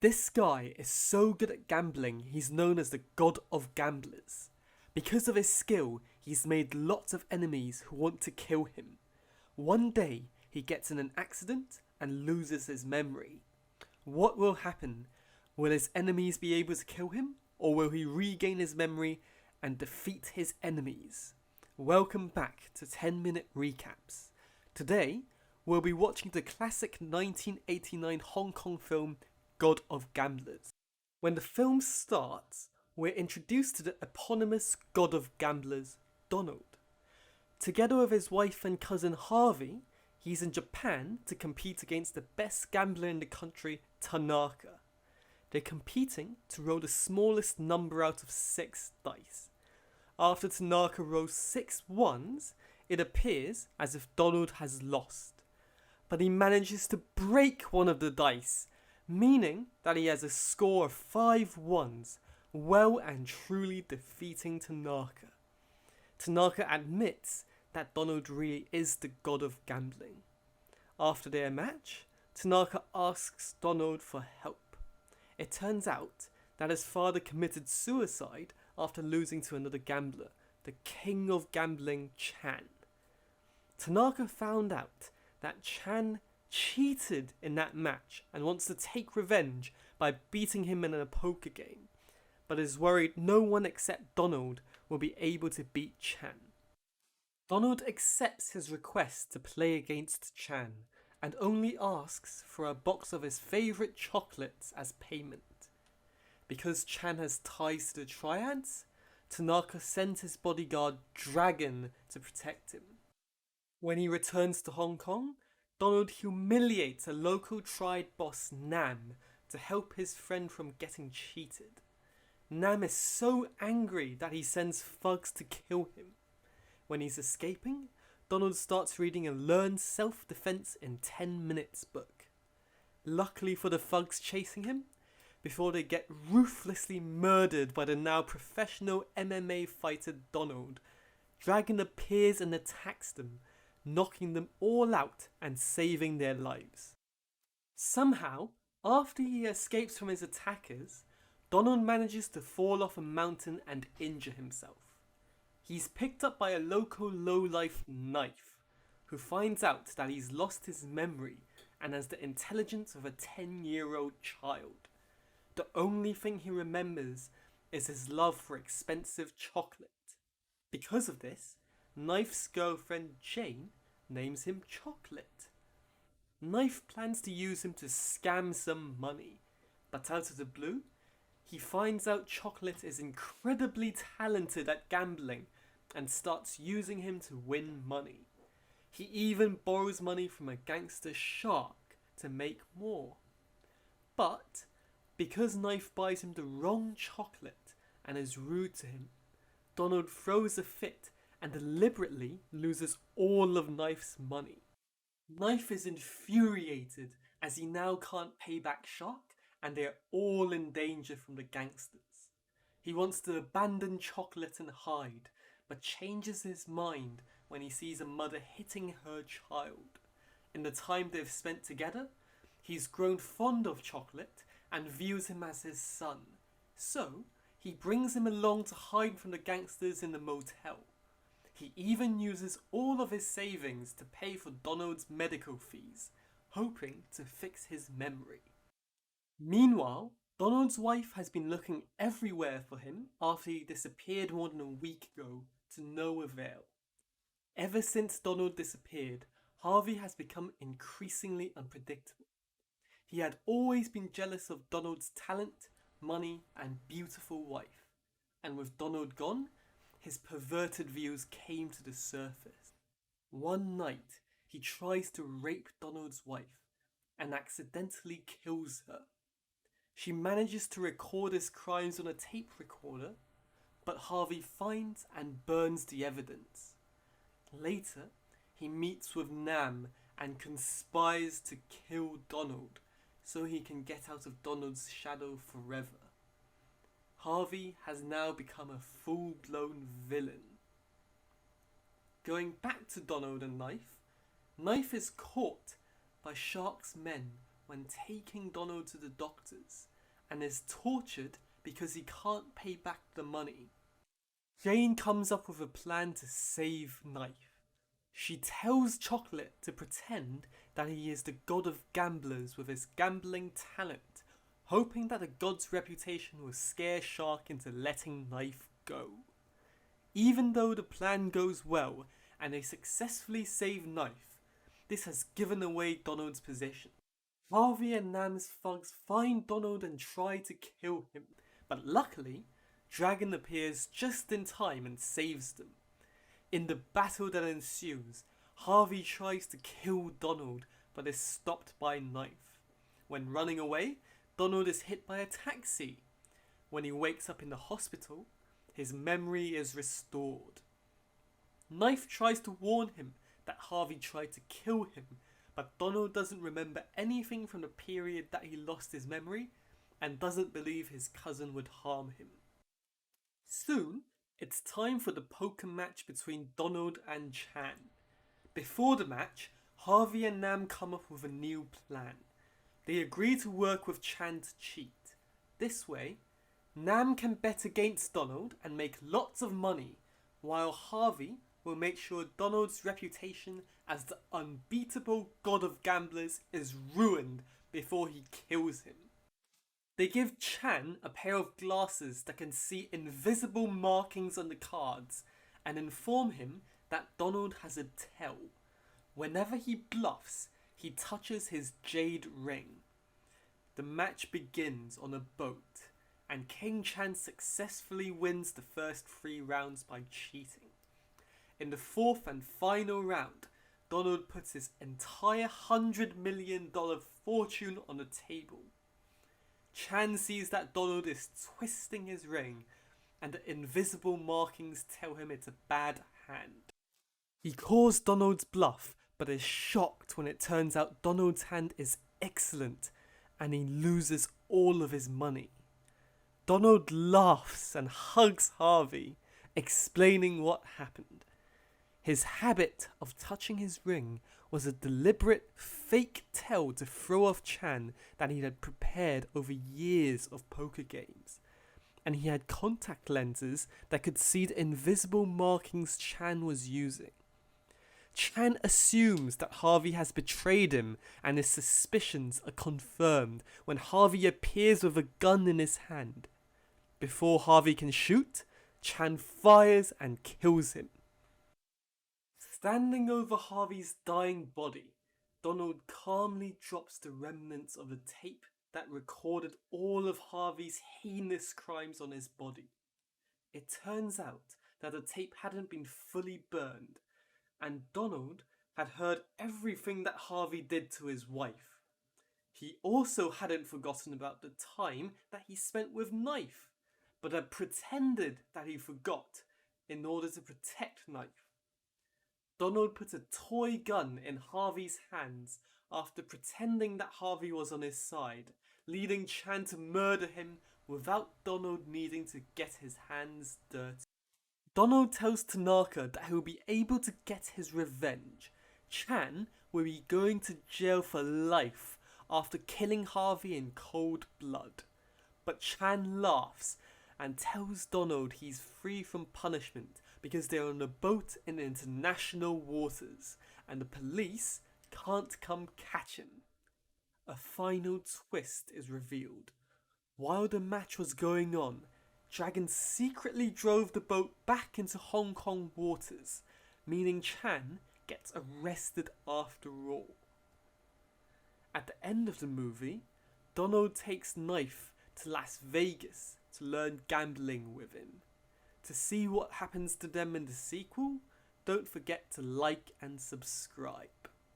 This guy is so good at gambling, he's known as the god of gamblers. Because of his skill, he's made lots of enemies who want to kill him. One day, he gets in an accident and loses his memory. What will happen? Will his enemies be able to kill him? Or will he regain his memory and defeat his enemies? Welcome back to 10-minute recaps. Today, we'll be watching the classic 1989 Hong Kong film God of Gamblers. When the film starts, we're introduced to the eponymous God of Gamblers, Donald. Together with his wife and cousin Harvey, he's in Japan to compete against the best gambler in the country, Tanaka. They're competing to roll the smallest number out of 6 dice. After Tanaka rolls 6 ones, it appears as if Donald has lost. But he manages to break one of the dice, meaning that he has a score of 5 ones, well and truly defeating Tanaka. Tanaka admits that Donald really is the god of gambling. After their match, Tanaka asks Donald for help. It turns out that his father committed suicide after losing to another gambler, the king of gambling, Chan. Tanaka found out that Chan cheated in that match and wants to take revenge by beating him in a poker game, but is worried no one except Donald will be able to beat Chan. Donald accepts his request to play against Chan and only asks for a box of his favourite chocolates as payment. Because Chan has ties to the triads, Tanaka sends his bodyguard Dragon to protect him. When he returns to Hong Kong, Donald humiliates a local triad boss, Nam, to help his friend from getting cheated. Nam is so angry that he sends thugs to kill him. When he's escaping, Donald starts reading a Learn Self-Defense in 10 Minutes book. Luckily for the thugs chasing him, before they get ruthlessly murdered by the now professional MMA fighter Donald, Dragon appears and attacks them, knocking them all out and saving their lives. Somehow, after he escapes from his attackers, Donald manages to fall off a mountain and injure himself. He's picked up by a local lowlife Knife, who finds out that he's lost his memory and has the intelligence of a 10-year-old child. The only thing he remembers is his love for expensive chocolate. Because of this, Knife's girlfriend Jane names him Chocolate. Knife plans to use him to scam some money, but out of the blue, he finds out Chocolate is incredibly talented at gambling and starts using him to win money. He even borrows money from a gangster shark to make more. But because Knife buys him the wrong chocolate and is rude to him, Donald throws a fit and deliberately loses all of Knife's money. Knife is infuriated as he now can't pay back Shark and they are all in danger from the gangsters. He wants to abandon Chocolate and hide, but changes his mind when he sees a mother hitting her child. In the time they've spent together, he's grown fond of Chocolate and views him as his son. So, he brings him along to hide from the gangsters in the motel. He even uses all of his savings to pay for Donald's medical fees, hoping to fix his memory. Meanwhile, Donald's wife has been looking everywhere for him after he disappeared more than a week ago, to no avail. Ever since Donald disappeared, Harvey has become increasingly unpredictable. He had always been jealous of Donald's talent, money, and beautiful wife, and with Donald gone, his perverted views came to the surface. One night, he tries to rape Donald's wife and accidentally kills her. She manages to record his crimes on a tape recorder, but Harvey finds and burns the evidence. Later, he meets with Nam and conspires to kill Donald so he can get out of Donald's shadow forever. Harvey has now become a full-blown villain. Going back to Donald and Knife, Knife is caught by Shark's men when taking Donald to the doctors and is tortured because he can't pay back the money. Jane comes up with a plan to save Knife. She tells Chocolate to pretend that he is the god of gamblers with his gambling talent, hoping that the god's reputation will scare Shark into letting Knife go. Even though the plan goes well and they successfully save Knife, this has given away Donald's position. Harvey and Nam's thugs find Donald and try to kill him, but luckily, Dragon appears just in time and saves them. In the battle that ensues, Harvey tries to kill Donald but is stopped by Knife. When running away, Donald is hit by a taxi. When he wakes up in the hospital, his memory is restored. Knife tries to warn him that Harvey tried to kill him, but Donald doesn't remember anything from the period that he lost his memory and doesn't believe his cousin would harm him. Soon, it's time for the poker match between Donald and Chan. Before the match, Harvey and Nam come up with a new plan. They agree to work with Chan to cheat. This way, Nam can bet against Donald and make lots of money, while Harvey will make sure Donald's reputation as the unbeatable god of gamblers is ruined before he kills him. They give Chan a pair of glasses that can see invisible markings on the cards and inform him that Donald has a tell. Whenever he bluffs, he touches his jade ring. The match begins on a boat, and King Chan successfully wins the first 3 rounds by cheating. In the 4th and final round, Donald puts his entire $100 million fortune on the table. Chan sees that Donald is twisting his ring, and the invisible markings tell him it's a bad hand. He calls Donald's bluff, but is shocked when it turns out Donald's hand is excellent, and he loses all of his money. Donald laughs and hugs Harvey, explaining what happened. His habit of touching his ring was a deliberate fake tell to throw off Chan that he had prepared over years of poker games. And he had contact lenses that could see the invisible markings Chan was using. Chan assumes that Harvey has betrayed him, and his suspicions are confirmed when Harvey appears with a gun in his hand. Before Harvey can shoot, Chan fires and kills him. Standing over Harvey's dying body, Donald calmly drops the remnants of a tape that recorded all of Harvey's heinous crimes on his body. It turns out that the tape hadn't been fully burned, and Donald had heard everything that Harvey did to his wife. He also hadn't forgotten about the time that he spent with Knife, but had pretended that he forgot in order to protect Knife. Donald put a toy gun in Harvey's hands after pretending that Harvey was on his side, leading Chan to murder him without Donald needing to get his hands dirty. Donald tells Tanaka that he'll be able to get his revenge. Chan will be going to jail for life after killing Harvey in cold blood. But Chan laughs and tells Donald he's free from punishment because they're on a boat in international waters and the police can't come catch him. A final twist is revealed. While the match was going on, Dragon secretly drove the boat back into Hong Kong waters, meaning Chan gets arrested after all. At the end of the movie, Donald takes Knife to Las Vegas to learn gambling with him. To see what happens to them in the sequel, don't forget to like and subscribe.